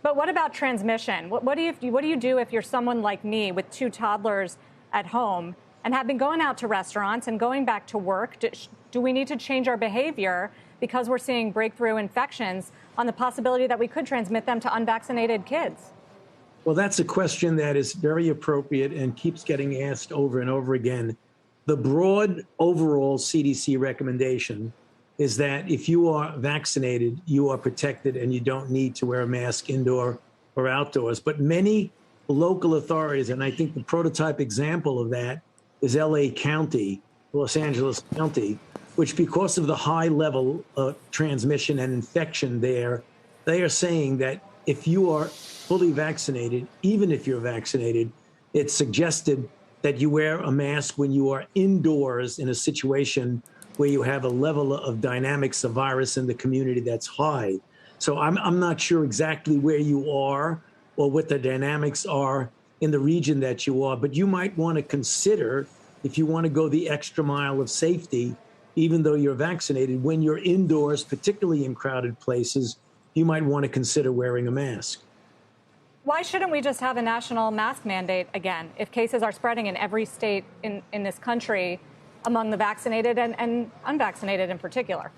But what about transmission? What do you do if you're someone like me with 2 toddlers at home and have been going out to restaurants and going back to work? Do we need to change our behavior because we're seeing breakthrough infections on the possibility that we could transmit them to unvaccinated kids? Well, that's a question that is very appropriate and keeps getting asked over and over again. The broad overall CDC recommendation is that if you are vaccinated, you are protected and you don't need to wear a mask indoor or outdoors. But many local authorities, and I think the prototype example of that is LA County, Los Angeles County, which because of the high level of transmission and infection there, they are saying that if you are fully vaccinated, even if you're vaccinated, it's suggested that you wear a mask when you are indoors in a situation where you have a level of dynamics of virus in the community that's high. So I'm not sure exactly where you are or what the dynamics are in the region that you are, but you might want to consider, if you want to go the extra mile of safety, even though you're vaccinated, when you're indoors, particularly in crowded places, you might want to consider wearing a mask. Why shouldn't we just have a national mask mandate again if cases are spreading in every state in this country among the vaccinated and unvaccinated in particular?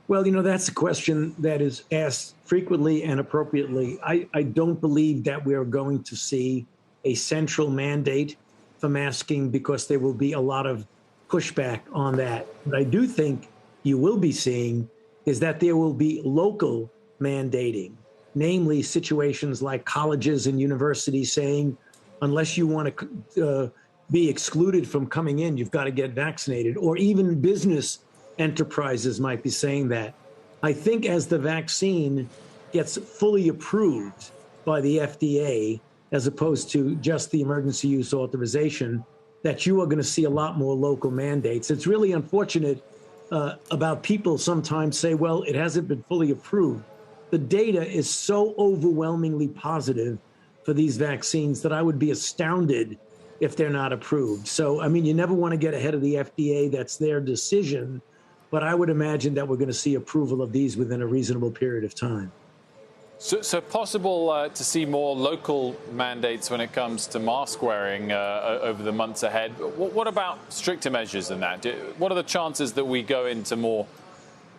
Well, that's a question that is asked frequently and appropriately. I don't believe that we're going to see a central mandate for masking because there will be a lot of pushback on that. What I do think you will be seeing is that there will be local mandating, namely situations like colleges and universities saying, unless you want to be excluded from coming in, you've got to get vaccinated, or even business enterprises might be saying that. I think as the vaccine gets fully approved by the FDA, as opposed to just the emergency use authorization, that you are going to see a lot more local mandates. It's really unfortunate about people sometimes say, well, it hasn't been fully approved. The data is so overwhelmingly positive for these vaccines that I would be astounded if they're not approved. So, I mean, you never want to get ahead of the FDA. That's their decision. But I would imagine that we're going to see approval of these within a reasonable period of time. So possible to see more local mandates when it comes to mask wearing over the months ahead. What about stricter measures than that? What are the chances that we go into more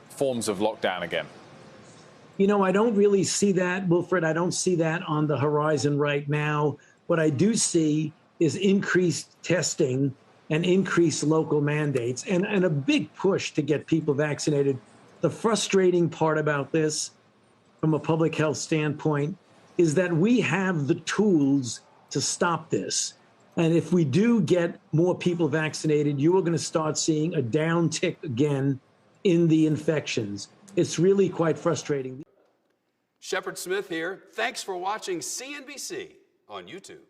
forms of lockdown again? I don't really see that, Wilfred. I don't see that on the horizon right now. What I do see is increased testing and increased local mandates and a big push to get people vaccinated. The frustrating part about this, from a public health standpoint, is that we have the tools to stop this. And if we do get more people vaccinated, you are going to start seeing a downtick again in the infections. It's really quite frustrating. Shepard Smith here. Thanks for watching CNBC on YouTube.